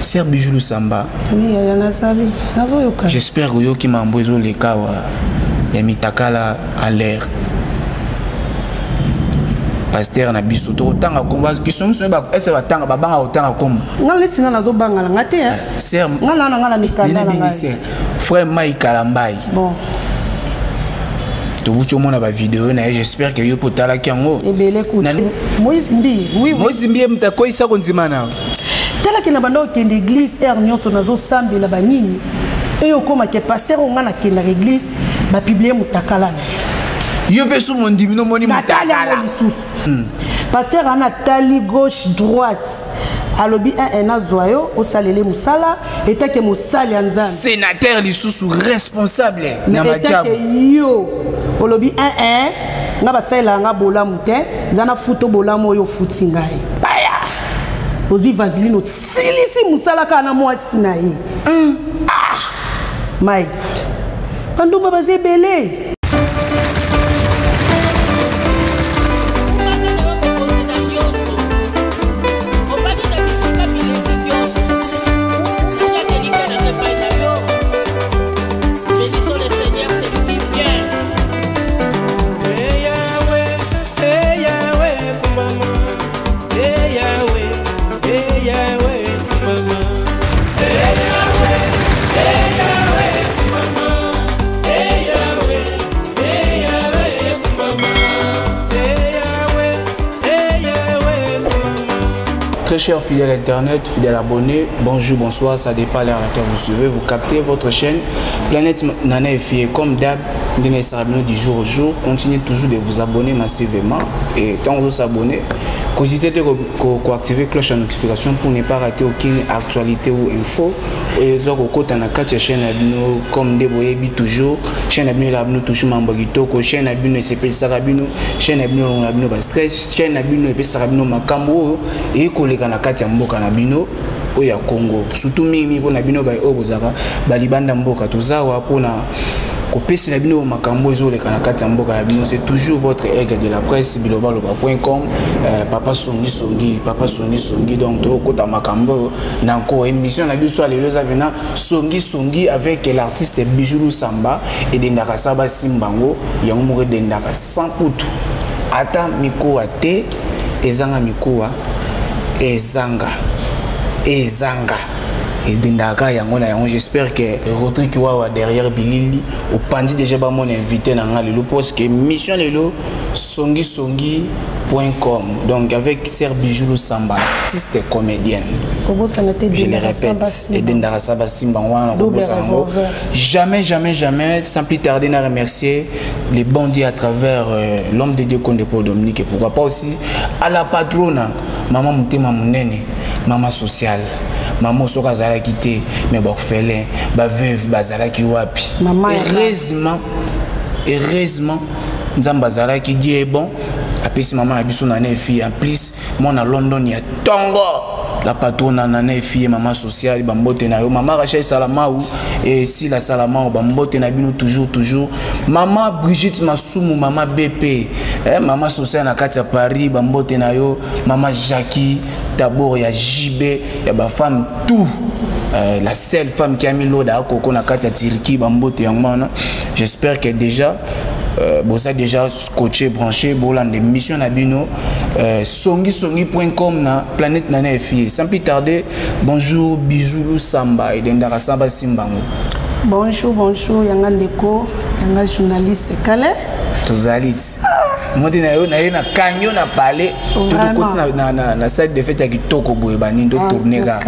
Sœur Bijou Samba. Oui, il y en a sali. J'espère que vous m'avez envoyé les cas. Il y a mis Takala à l'air. Pasteur na biso to tanga combat qui sont ba ese ba tanga ba banga otanga comme ngala tinga nazo banga la ngate hein ser ngala mikanda la ngai frère Mike Kalambai bon to bucho mona ba vidéo na j'espère que yo potala kiango ebele kutu Moïse Mbi oui Moïse Mbi mtako isa konzima na tala kina bando kende église er nyonso nazo sambela ba nini e yo koma ke pasteur ngana kenda église ba publier mutakala na yo pe sous mon dimino moni mutakala pasteur ana tali gauche droite alobi un azoyo au salele musala eta ke musali anzana sénateur lisusu responsable na majabu yo olobi nga basala nga bola mute zana futo bola moyo futi ngai baya ozi vaseline silisi musala kana mwasi na ye Mike panduma bazebele Très cher fidèle internet, fidèle abonné, bonjour, bonsoir, ça dépend l'heure à laquelle vous suivez. Vous captez votre chaîne Planète Nana FIE comme d'hab, du jour au jour. Continuez toujours de vous abonner massivement et quand vous s'abonnez, n'hésitez pas à activer cloche de notification pour ne pas rater aucune actualité ou info. Et vous avez une chaîne comme Deboyebi toujours, chaîne abino toujours Mambagito, chaîne abino SPL Sarabino, chaîne abino stress, chaîne abino et Sarabino Makambo et koleka na kati ya mboka na bino oya Congo surtout mimi pona bino ba obozaka balibanda mboka tozawa pona kopesi na bino makambo ezoleka na kati ya mboka na bino. C'est toujours votre aigle de la presse bilobaloba.com papa songi donc to kota makambo na ko émission na biso lelo za bena songi avec l'artiste Bijou Samba et dendaka saba simbango yango moko dendaka sans poutu ata miko ate ezanga mikoa ezanga ezindaka yango na yango. J'espère que Rodrigue Kiwawa derrière Bilili au pandi déjà ba mon invité na ngalelo parce que mission lelo songi.com donc avec Sœur Bijou Samba artiste et comédienne. Je le répète et dendaka saba simba wana ko jamais sans plus tarder na remercier les bandits à travers l'homme de Dieu Konde Paul Dominique et pourquoi pas aussi à la patrona maman Mutema Munene maman sociale maman soka zala quitté mais orphelin ba veuve bazala ki wapi heureusement nzamba zala ki dit est bon apesi maman abiso na fille en plus moi na London ya tongo la patronne na fille maman sociale bambote na yo maman Rachel Salamau et si la Salamau bambote na bino toujours maman Brigitte Masumu maman BP maman sociale na kati ya Paris bambote na yo maman Jackie d'abord ya JB ya ba femme tout la seule femme qui a mis l'eau à Coco na kati ya Turquie bambote yangwana. J'espère que déjà vous avez déjà scotché branché bolan des missions na bino songi.com na Planète Nana FIE. Sans plus tarder, bonjour Bijou Samba et dendaka Samba Simbango. Bonjour yanga ndeko yanga journaliste kale tozalit moti na yo na kanyo na parler tout côté na salle de fête ya kitoko boye banindo tourner ga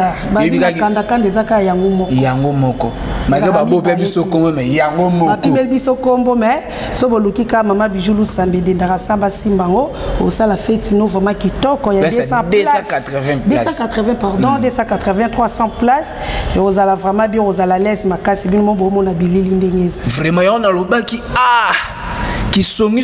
yebika kanda zaka yango moko maga babo pe biso kombo mais yango moko pe biso kombo mais so boluki ka mama Bijou Samba dendaka Samba Simbango au sala fête no vraiment kitoko ya 280 pardon 280 300 places et aux ala vraiment bien aux ala laisse makasi bino mo na bilili ndengeza vraiment on a lobaki qui songi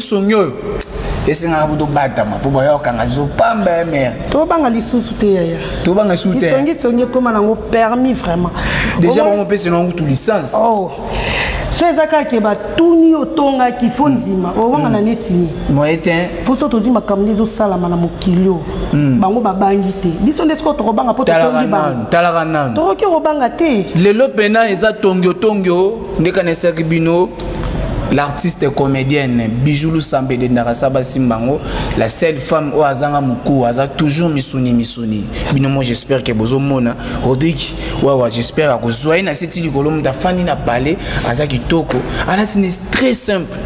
Et c'est un peu de battement pour voir quand ils ont pas mère. Tout bang ali sous-souté ya. Tout bang sous-souté. Ils sont comme on a permis vraiment. Déjà on peut se non tout licence. Oh. Ezaka ke ba tuni otonga ki fonzima o wanga na netini moi était pour ça tozima kamne zo sala mana mokilio bango babangi te biso ndesko to robanga poto tongi ba talaka to ki robanga te lelo pena eza tongyo ndeka na sakibino l'artiste comédienne Bijou Sambé de Ndarasaba Simbango, la seule femme au Azanga Moukou, Aza toujours misuni. Bino moi j'espère que bozo mona Rodrigue, ouais j'espère que vous na cette île kolom da fani na balé, Aza kitoko. Alors c'est très simple.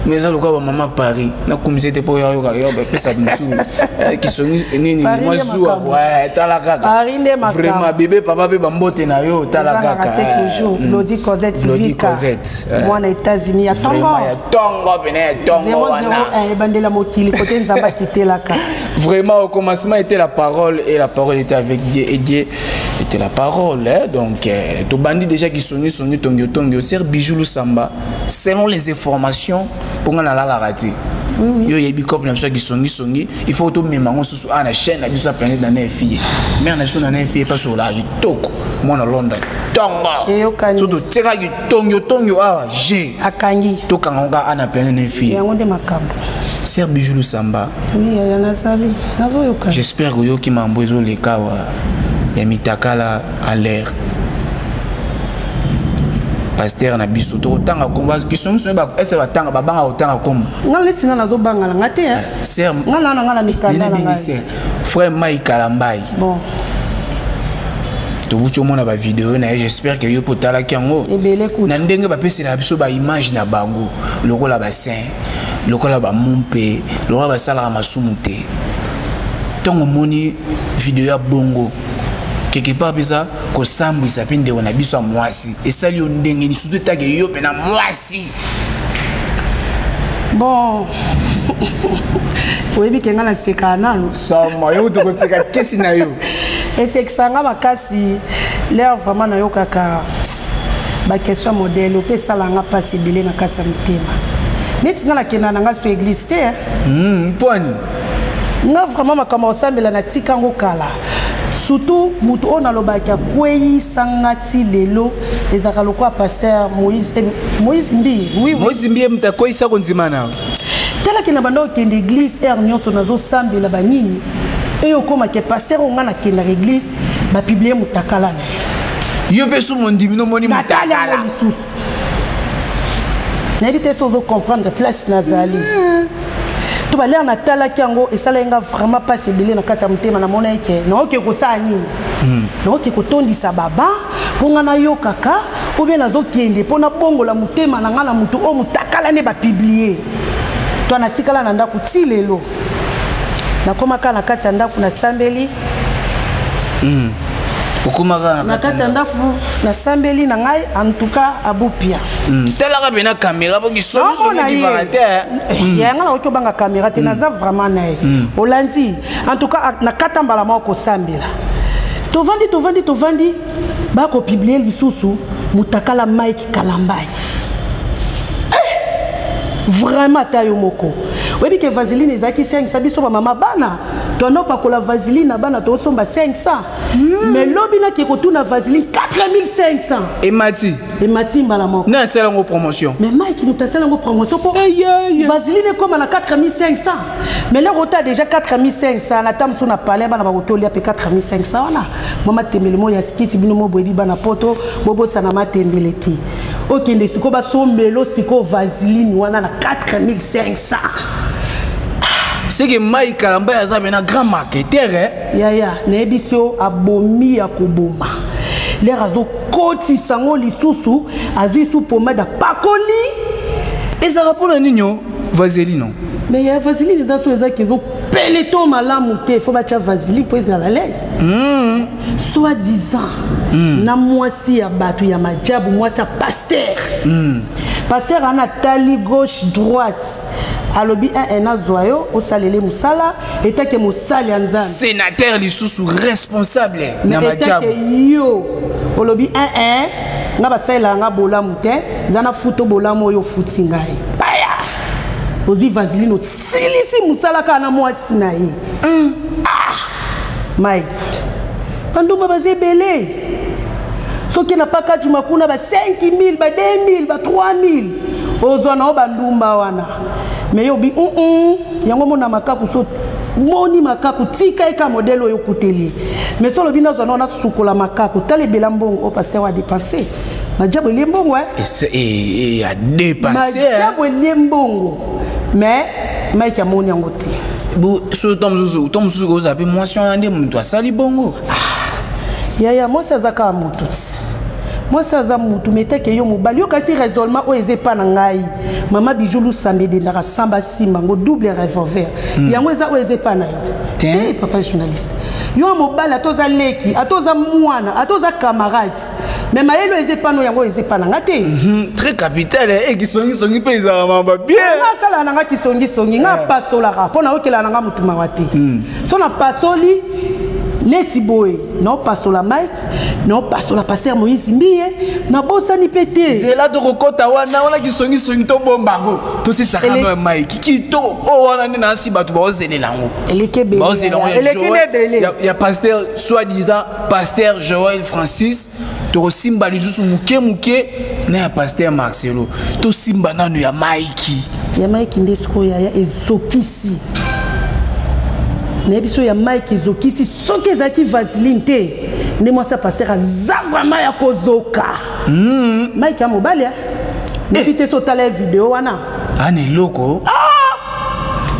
Mais ça le cas maman Paris, na comme c'était pour yo ça qui sont ni moi zoua ouais talaka. Vraiment bébé papa be bambote na yo talaka. Lodi Cosette Vika. Moi na États-Unis ya tongo wana. 001 bandela mokili côté nzamba quitter la ka. Vraiment au commencement était la parole et la parole était avec Dieu et Dieu était la parole donc to bandi déjà qui songi tongo ser Bijou Samba selon les informations pour nga la rati. Oui. Yo yebi cop na ça qui songi il faut to memango sous na chaîne na biso planète na fille. Mais na biso na fille pas sur la toko. Moi na Londres. Tonga. Surtout teka ki tongo ah G. Akangi. To kanga ana planète na fille. Ya ngonde makambo. Ser Bijou Samba. Oui, ya na sali. Nazo yoka. J'espère que yo ki mambozo le kawa. Ya mitakala à l'air. Pasteur na biso to tanga combat qui sont ba ese ba tanga ba banga otanga comme ngala tinga nazo banga ngate ser ngala mikanda na frère Mike Kalambai bon to bucho mona ba vidéo na j'espère que yo potala kiango na ndenge ba pesi na biso ba image na bango lokola ba saint lokola ba mumpe lokola ba sala masumute tongo moni vidéo ya bongo quelque part bisa ko sambu isapinde wana biso mwasi esali ondenge ni surtout tage yo pena mwasi bon oyebi kenga na seka nanu sama yo to ko seka kesi na yo esekisanga makasi l'air vraiment na yo kaka ba question modèle pe salanga passe belé na kasa mtema neti ngala kena na nga fe église te mponi nga vraiment makamba osambela na tikango kala surtout mutu ona lobaka kwei sangati lelo ezaka lokwa pasteur Moïse Mbi oui Moïse Mbi mta kwei sa konzimana tala kina bando kende église nyonso nazo sambela banini et okoma ke pasteur onga na kenda église ba publier mutakala na yo pe su mondimino moni mutakala na bité sozo comprendre place nazali to ba l'air na tala kiango esala nga vraiment pas sebelé na kati ya mutema na mona yake na oke ko sa nini na oke ko tondisa baba ponga na yo kaka ou bien nazo kende pona bongo la mutema na ngala mutu o mutakala ne ba publier to na tikala na ndaku tilelo na koma kana kati ya ndaku na sambeli okumaka na kati ya ndaku na sambeli na ngai en tout cas abupia telaka bena caméra pour qui songi di barate ya ngala okyo banga caméra te naza vraiment nae olandi en tout cas na katambala moko sambela tovandi ba ko publier lisusu mutakala Mike Kalambai vraiment tayo moko webi ke vaseline ezaki 500 biso ba mama bana to no pa ko la vaseline na bana to somba 500 mais lobina ke ko tuna vaseline 4500 et mati mbala moko na sala ngo promotion mais Mike mutasala ngo promotion pour vaseline comme na 4500 mais là rota déjà 4500 na tam suna palais bana ba ko tolia pe 4500 wana mama tembelemo ya skiti bino mo boyebi bana poto bobo sana matembeleti okende siko ba sombelo siko vaseline wana na 4500 c'est que Mike Kalambai a un grand marketeur ya nebiso abomi ya koboma les razo koti sango lisusu azisu pomade pakoli et ça rapport à nino vaseline non mais ya vaseline les aso ezaki zo peleton malamu te faut bacha vaseline pour être à l'aise soit disant na mwasi ya batu ya majabu mwasi ya pasteur pasteur ana tali gauche droite alobi un azoyo au salele musala etake musali anzana sénateur lisusu responsable na majabu yo olobi nga basala nga bolamu te zana futo bolamu yo futi ngai ozi vaseline osilisi musala kana mwasi na ye Mike bandumba bazebele soki na pakati makuna ba 5000 ba 2000 ba 3000 ozona bandumba wana mais yo bi yango mona makaku so moni makaku tika eka modèle oyo kuteli mais solo bina zona na sukola makaku talebela mbongo o pasteur wa dépenser majabo liembongo et a dépenser majabo liembongo mais Mike amoni yango te bu so tom zuzu ko zape motion ande muntu asali bongo yaya moi ça zaka mutu moi ça za mutu meteke yo mobali yo kasi raisonnement o ezepa na ngai mama bijulu sambede na samba simba ngo double revolver yango eza o ezepa na yo te papa journaliste yo mobali atoza leki atoza mwana atoza camarades mais mayelo ezepa no yango ezepa na ngate très capital et qui songi pe za mamba bien nga sala na ngati songi nga pasola ka pona okela na nga mutu mawate so na pasoli Lesi boy, non pas sur la mic, non pas sur la passer Moïse Mbiye, na bossa ni pété. C'est là de rekota wana wana qui songi to bombango. To si ça kana mic qui to o wana na si batu ba ozene lango. Elle est kébé. Il y a pasteur soi-disant pasteur Joël Francis to simba lizusu muke na pasteur Marcelo. To simba nanu ya Mike. Ya Mike ndesko ya ezokisi. Nebiso ya Mike ezokisi soki ezaki vaseline te ne moi ça passer za vraiment ya kozoka Mike ya mobali nebite so tala vidéo wana ane loko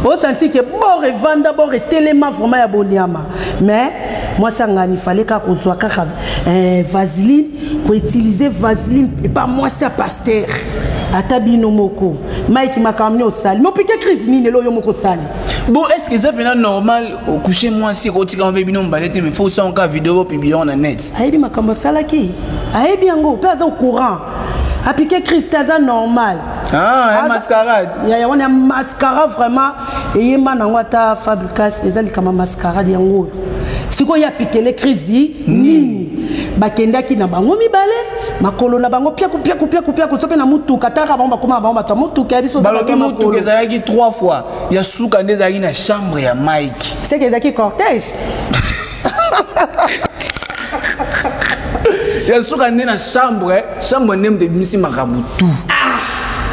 o senti que bon revanda bon retelema vraiment ya boniama mais moi ça ngani fallait ka kozwa kaka vaseline pour utiliser vaseline et pas moi ça pasteur atabino moko Mike makamni au sali no pique crise nini lo yo moko sali. Bon, est-ce que c'est normal au coucher moi si on tire un bébé non balette mais faut ça en cas vidéo publier en net. Aïbi makambo salaki. Aïbi ngo pas au courant. Appliquer Christaza normal. Ah, un mascarade. Il y a un mascarade vraiment et il m'a n'angwata fabrication les ali comme mascarade yango. Si quoi y a piqué les crises nini. Bakenda ki na bango mibale. Makolo na bango pia sope na mutu kataka bango bakoma bango bato mutu ka biso za bango mutu ke zaki 3 fois ya suka ndezaki na chambre ya Mike c'est que zaki cortège ya suka ndena chambre ndem de bimisi makamutu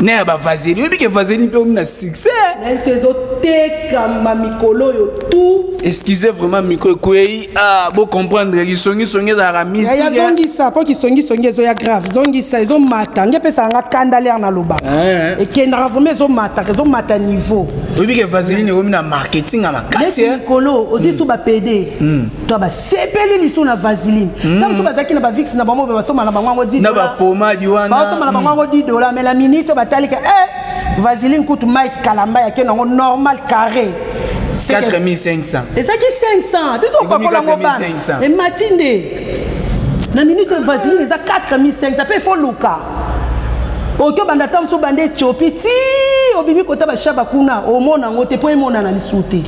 ne ba vaseline obi ke vaseline pe na succès elle faisait teka mamikolo yo tout excusez vraiment miko koyi bo comprendre ki songi za ramis ya zongi sa po ki songi zo ya grave zongi sa zo mata nge pesa nga kandaler na loba et kendra vraiment zo mata niveau obi ke vaseline omi na marketing ama kasi mikolo ozi su ba PD to ba sepeli lisu na vaseline tam su bazaki na ba vix na ba mo ba soma na ba ngwango di na ba pomade wana ba soma na ba ngwango $10 mais la minute batalika vaseline coûte Mike Kalamba ya kenango normal carré 4500 et ça qui 500 biso kwa kola ngobana et matinde na minute vaseline eza 4500 pe fo luka oto banda tam so bande chopiti obimi kota ba shaba kuna o mona ngote po emona na lisute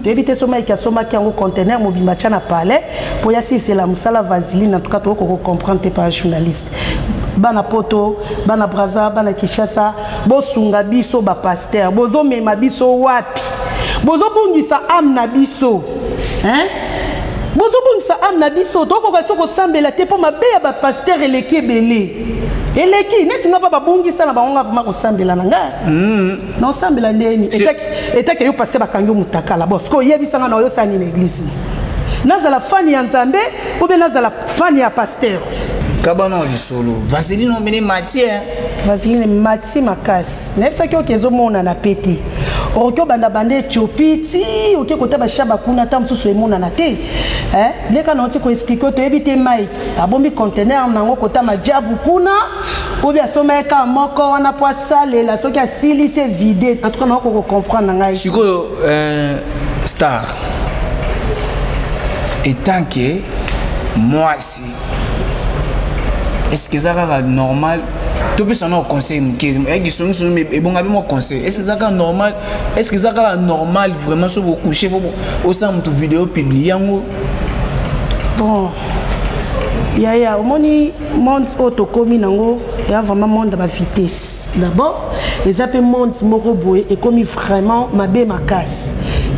to ebite so Mike asoma ki yango conteneur mobimba chana palais po ya si c'est la musala vaseline en tout cas to ko comprendre par journaliste bana poto bana braza bana kishasa bosunga biso ba pasteur bozo mema biso wapi bozo bungisa am na biso bozo bungisa am na biso to ko soko sambela te po mabe ya ba pasteur eleki belé eleki neti nga ba bungisa na bango ngavuma ko sambela na nga na sambela ndeni etake yo passer bakangi mutakala boss ko yebisa nga na yo sani na église nazala fani ya nzambe ou bien nazala fani ya pasteur kabano lisolo vaseline on bene matière vaseline mati makasi nebisa ki okezo mona na pete okyo banda bande chopiti okyo kota ba shaba kuna ta msusu emona na te leka na oti ko expliquer to ebite Mike abombi conteneur nango kota majabu kuna obi asoma ka moko wana po sale la soki asili se vide en tout cas na ko comprendre ngai siko star et tant que moi si est-ce que ça va normal tout peut s'en conseil et qui sont et bon avec mon conseil est-ce que ça va normal est-ce que ça va normal vraiment sur vous coucher au sein de vidéo publiée bon ya au moni monde auto commis nango ya vraiment monde à vitesse D'abord, les appels monde Moroboé et comme vraiment mabé ma casse.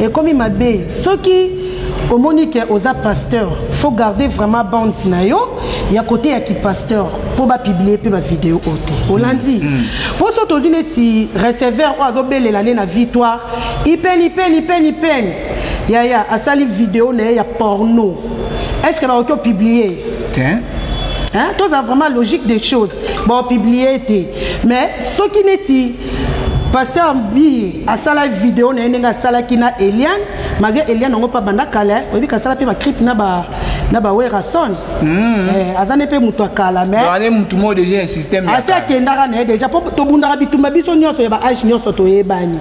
Et comme mabé, ceux qui au Monique aux pasteurs, faut garder vraiment bande sinayo. Il y a côté qui pasteur pour ba publier puis ma vidéo côté. On l'a dit. Pour ce que si receveur ou azobele l'année na victoire, il peine. Il y a à sali vidéo il y a porno. Est-ce que va auto publier? Hein? Tout ça vraiment logique des choses. Bon publier mais ce qui n'est passer en billet à sala vidéo na sala kina Eliane malgré Eliane on pas banda kala obi ka sala pe ba clip na ba wera son azane pe muto kala mais ale muto mo déjà système ya asa kendara na déjà to bunda bitumba biso nyonso ya ba age nyonso to yebani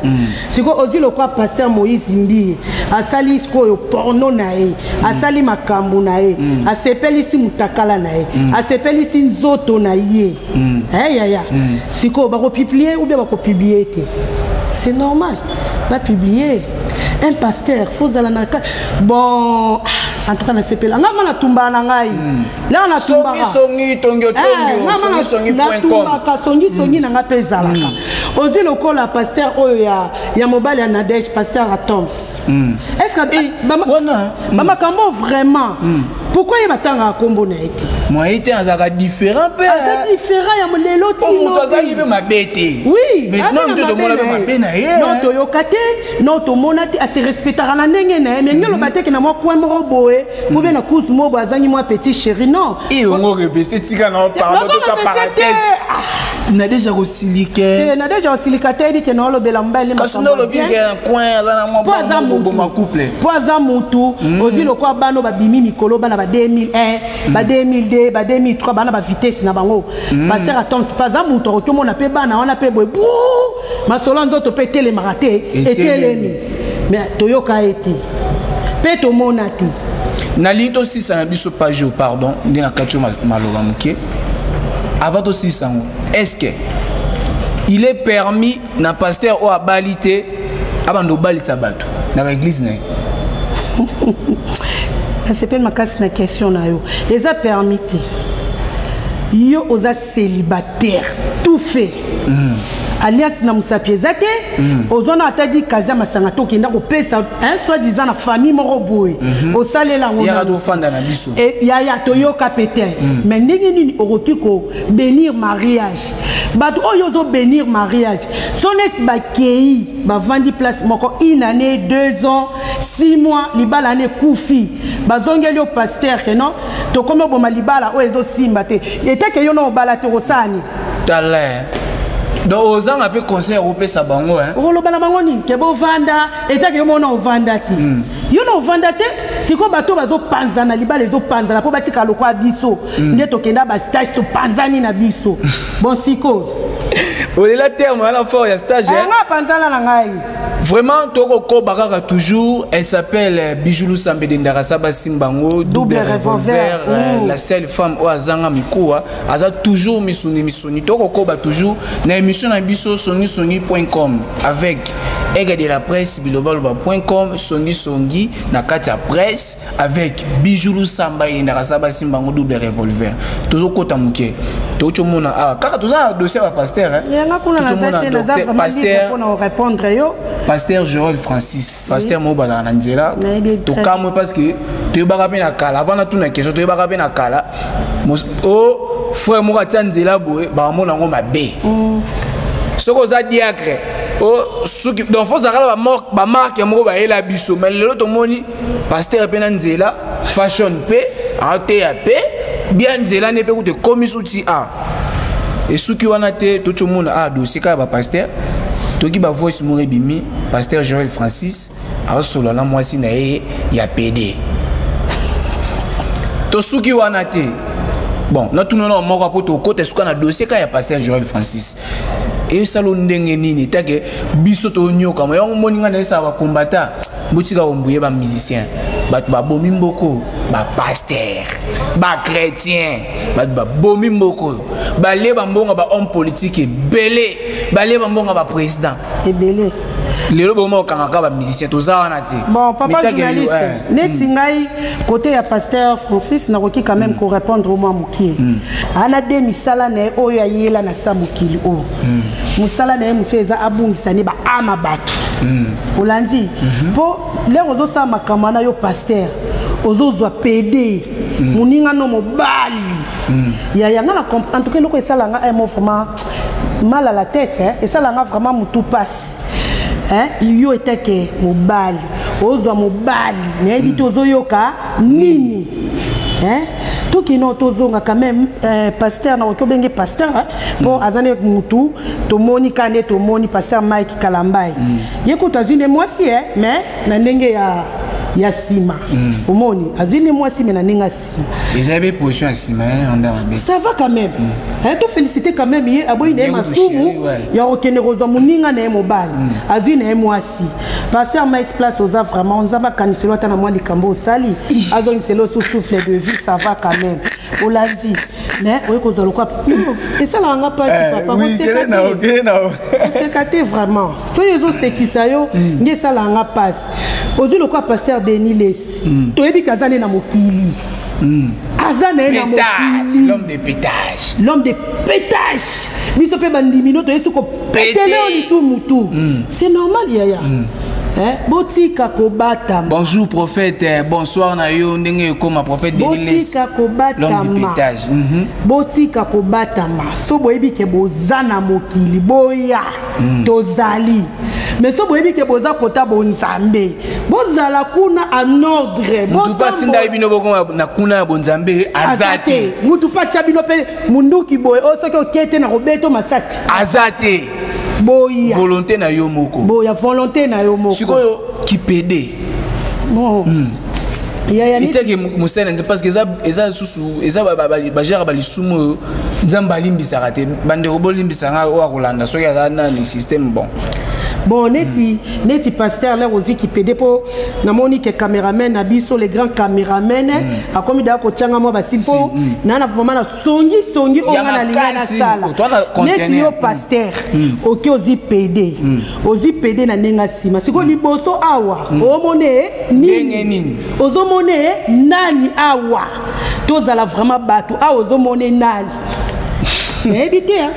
siko ozi lo kwa passer Moïse Mbi asali sko yo porno na e asali makambu na e asepeli si mutakala na e asepeli si nzoto na ye ya siko ba ko publier ou bien ba ko publier. C'est normal, va publier. Un pasteur, faut aller dans le bon, en tout cas, on s'appelle. On a tumba na ngai. Là on a tumba. Songi songi na ngape zalaka. Ozi loko la pasteur ya mobile ya Nadège pasteur à Toms. Est-ce que mama kambo vraiment pourquoi il m'attend à combo na été? Moi été azaka différent peu. Azaka différent ya molelo ti. Comme toi il veut m'abêter. Oui. Maintenant on te demande m'abêter na ye. Non to yokate, non to monate se respectera na ndenge na mais nyolo bateki na moi coin moko boé ou bien na cousin mo bazangi moi petit chéri non et on revêt tika na parle de parenthèse na déjà osiliqué na déjà osiliqué dit que non lo bela mbali parce que lo bien coin azana moi bon ma couple poza mutu ozi lo kwa bano ba bimi mikolo bana ba 2001 ba 2002 ba 2003 bana ba vitesse na bango passer à Tom paza mutu ko mona pe bana wana pe boy masolo nzoto pe tele maraté et tele mais toyoka été peto monati na lito 6 na biso page pardon ndina kacho maloga muke avant to 6 est-ce que il est permis na pasteur ou abalité abando balisa bato na église na c'est pas ma casse na question na yo les a permis yo oza célibataire tout fait alliance na musapiezate ozona atadi kaza masanga to kenda ko pesa un soi-disant na famille moko boy o salela ngona ya do fanda na biso et ya toyoka péter mais ndenge nini oroki ko bénir mariage bato oyo zo bénir mariage sonet ba kei ba vandi place moko une année 2 ans 6 mois libala ne kufi bazongeli au pasteur que non to comme boma libala o ezo simba te eta ke yo no bala te rosani talent. Donc aux gens un peu conseil européen ça bango hein. Rolo bana bango ni ke bo vanda eta ke mona ovanda te. Yo no ovanda te siko bato bazo panzana libala ezo panzana po batika lokwa biso. Nde to kenda ba stage to panzani na biso. Bon siko. Olela terme à la fois il y a stage hein. Nga panzana na ngai. Vraiment toko ko bakaka toujours elle s'appelle Bijoulou Sambede Ndarasaba Simbango double revolver la seule femme au azanga mikoa aza toujours misuni toko ko ba toujours na émission na biso songi.com avec Ega de la presse bilobalba.com songi na katia presse avec Bijoulou Sambede Ndarasaba Simbango double revolver toujours kota muke to mona ah kaka toza dossier ba pasteur hein docteur pasteur pour répondre yo pasteur Joël Francis pasteur Mobala Nanzela to kamwe parce que tu baka pe na kala avant na tout na question tu baka pe na kala oh frère mo katanzela boye ba mona ngo mabe soko za diacre oh suki donc faut zakala ba marque mo ba ela biso mais lelo to moni pasteur pe na nzela fashion pe ate ya pe bien nzela ne pe ku te komisuti a et suki wana te to mona a dossier ka ba pasteur toki ba voice mo rebimi pasteur Joël Francis a solo na mwasi na ye ya PD to suki wana te bon na tuno na moko poto côté suka na dossier ka ya pasteur Joël Francis et salo ndenge nini take biso to nyoka mo yango moninga na sa ba combattant botika ombuye ba musicien bat ba bomi mboko ba pasteur ba chrétien bat ba bomi mboko ba le ba mbonga ba homme politique belé ba le ba mbonga ba président belé Les lobos ont un musicien, tout ça, on a dit. Bon, papa journaliste, Netingai, côté à pasteur Francis, n'a quand même qu'on répondre au moins Mouki. Ana de misala ne oya yela na samukili o. Musala ne mufeza abungisani ba amabatu. Olandi, po les ozo sa makamana yo pasteur, ozo zwa PD, muninga no mobali. Ya nga la comprendre, en tout cas, le ça là, un mot vraiment mal à la tête, et ça là vraiment tout passe. Il y était que mobali, ozo mobali, ne bito ozo yoka nini. Tout qui n'a pas quand même pasteur na ko benge pasteur pour azane mutu to moni kane to moni pasteur Mike Kalambai yekuta zine moi si mais na ndenge ya sima omoni azine moi si mais na ndenge sima ils avaient position à sima ça va quand même to féliciter quand même ye aboyi na masumu ya okene rozo muninga na mobali azine moi si pasteur Mike place oza vraiment nzamba kaniselo ta na moi likambo sali azongi selo sous souffle de vie ça va quand même Olandi mais oui qu'on doit quoi et ça là on a pas papa c'est caté vraiment soyez autres c'est qui ça yo nge ça là on a passe ozu le quoi pasteur Denis Les to ebi kazane na mokili azane na mokili l'homme de pétage biso pe bandimino to yesu ko pétele on tout mutu c'est normal yaya. Bonjour prophète, bonsoir Nayo, ndenge comme prophète Denis l'homme du pétage. Botika kobatama, so boyebi ke bozana mokili boya tozali. Mais so boyebi ke boza kota bonzambe. Bozala kuna en ordre. Mutu patinda ibino boko na kuna bonzambe azate. Mutu pacha bino pe munduki boye o soki okete na robeto masasi azate. Boya volonté na yo moko boya volonté na yo moko sikoyo qui pédé bon ya ite ke musene parce que eza susu eza ba gère ba lisumu nzamba limbisaka te bande robolimbisanga o akolanda soki eza na ni système bon. Bon, neti pasteur là aussi qui pédé pour na moni que caméraman na biso les grands caméramen a comme da ko tanga mo basipo na vraiment na songi on a linga na sala neti yo pasteur oki ozi pédé na nenga sima siko liboso awa o mone nini ozo mone nani awa tozala vraiment batu a ozo mone nani éviter hein.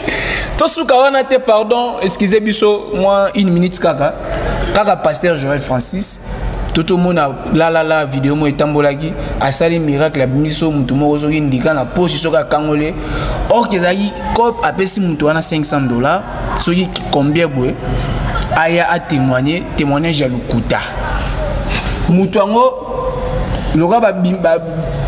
Tosuka wana te pardon, excusez biso moi une minute kaka pasteur Joël Francis toto mona la vidéo mo etambolaki asali miracle ya biso mutu mo ozo indika na poche soka kangole or kezaki cop apesi mutu wana $500 soki combien boy aya a témoignage ya lukuta mutu ango loka ba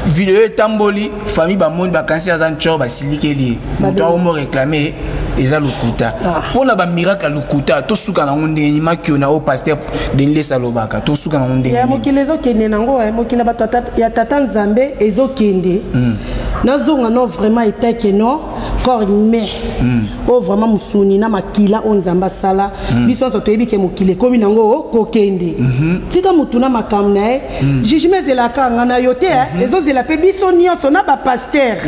vidéo etamboli famille ba monde ba kansi azan cho ba silikeli mutu a mo réclamer eza lukuta pona ba miracle lukuta to suka na ngonde ni makio na o pasteur Denis Salobaka to suka na ngonde ya mokilezo kende nango mokila bato ya tata Nzambe ezo kende nazonga no vraiment etake no corps mais o vraiment musuni na makila on Nzamba sala biso so toyebi ke mokile komi nango ko kende tika mutuna makamna jugement zela kanga na yote ezo zela pe biso nyonso na ba pasteur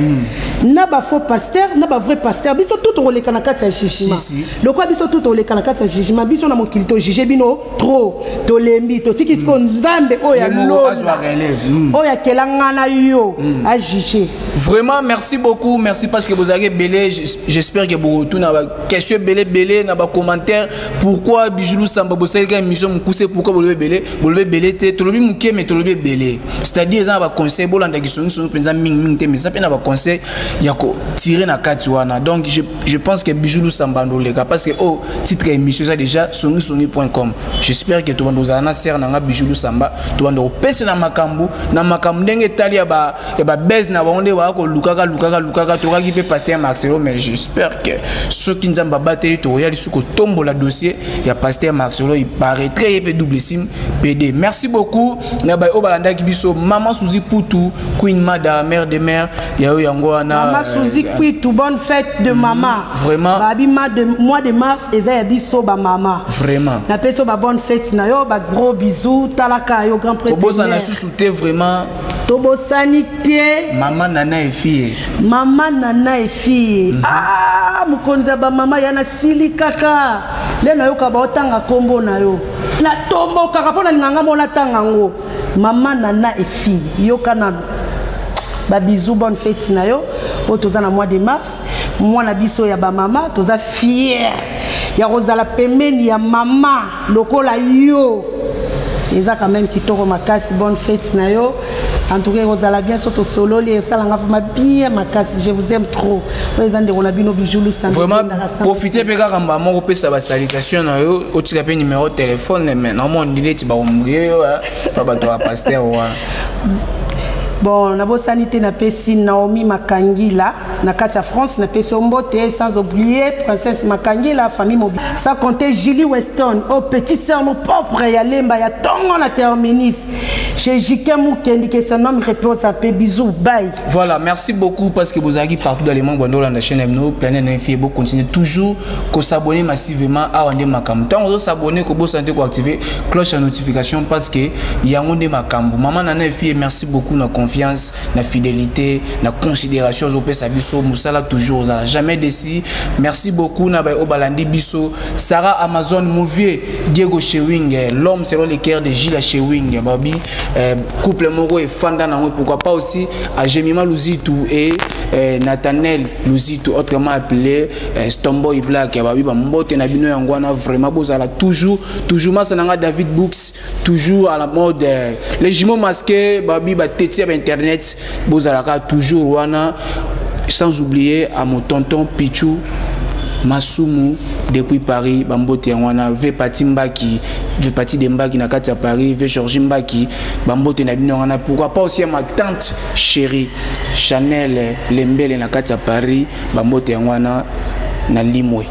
na ba faux pasteur na ba vrai pasteur biso tout roleka na kati ya jugement le quoi biso tout roleka na kati ya jugement biso na mokili to juger bino trop to lembi to tiki ko Nzambe o ya lo o ya kelanga na yo a juger. Vraiment merci beaucoup, merci parce que vous avez belé, j'espère que vous retournez à question belé na ba commentaire pourquoi Bijou Samba bosel ka émission mukuse pourquoi vous le belé te to lobi muke mais to lobi belé c'est-à-dire ça ba conseil bolanda ki songi penza ming te mais ça pe na ba conseil ya ko tirer na kati wana donc je pense que Bijou Samba ndo leka parce que oh titre émission ça déjà songi.com j'espère que to bando na ser na Bijou Samba to bando pese na makambu ndenge tali ya ba base na bonde wa ko lukaka to ki pe pasteur Marcelo mais j'espère que ceux qui nzamba bateli to ya lisuko tombo la dossier ya pasteur Marcelo il paraîtrait et double sim PD. Merci beaucoup na ba obalanda ki biso maman Suzy Poutou Queen Mada mère de mère ya yo yango wana maman Suzy Poutou bonne fête de maman vraiment babi mois de mars eza ya biso ba maman vraiment na peso ba bonne fête na yo ba gros bisous talaka yo grand prêtre tobosa na susute vraiment tobosani te maman nana et fille ah mukonza ba mama yana sili kaka nde nayokaka otanga kombo na yo natombokaka mpo na linganga mona tanga ngo mama Nana et fille yoka nano babizou bonne fête na yo oyo toza na mois de mars mwana biso ya bamama toza fier ya kozala pembeni ya mama lokola yo eza quand même kitoko makasi bonne fête na yo en tout cas kozala bien soto sololi esalanga vraiment bien makasi je vous aime trop eza ndeko na bino bijulu samedi vraiment profitez pe kaka mbama kopesa ba salutation na yo otika pe numéro de téléphone mais normalement ndileti ba ombriye yo pa bato ba pasteur wa bon nabo sanité na pesi Naomi Makangila na kati ya France na pesi mbote sans oublier princesse Makangila famille mobile ça compter Julie Weston au petit sœur mon propre ya lemba ya tongo na terminus chez Jikem Mukendi que son nom repose en paix bisous bye. Voilà, merci beaucoup parce que vous avez partout dans les mondes dans la chaîne MNO Planète Info beaucoup continuer toujours qu'on s'abonner massivement à Wande Makam tant on s'abonner que vous santé pour activer cloche à notification parce que il y a Wande Makam maman Nana Info merci beaucoup na confiance, la fidélité, la considération. Je peux savoir ça, Moussala toujours, jamais déçu. Merci beaucoup, na Obalandi Bisso, Sarah Amazon Mouvier, Diego Chewing, l'homme selon les cœurs de Gilles Chewing, Babi, couple Moro et Fanda Nango, pourquoi pas aussi à Jemima Luzitou et Nathaniel Luzitou, autrement appelé Stomboy Black, Babi, Mbote Nabino Yangwana, vraiment, Bozala toujours, Massananga David Books, toujours à la mode, les jumeaux masqués, Babi, Tétia Internet, Bozalaka toujours wana, sans oublier à mon tonton Pichou Masumu depuis Paris, Bambote wana, ve Patimbaki, ve Pati Dembaki na Katia Paris, ve Georgie Mbaki, Bambote Nabino wana, pourquoi pas aussi à ma tante chérie Chanel Lembele na Katia Paris, Bambote wana na Limwe.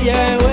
Yeah.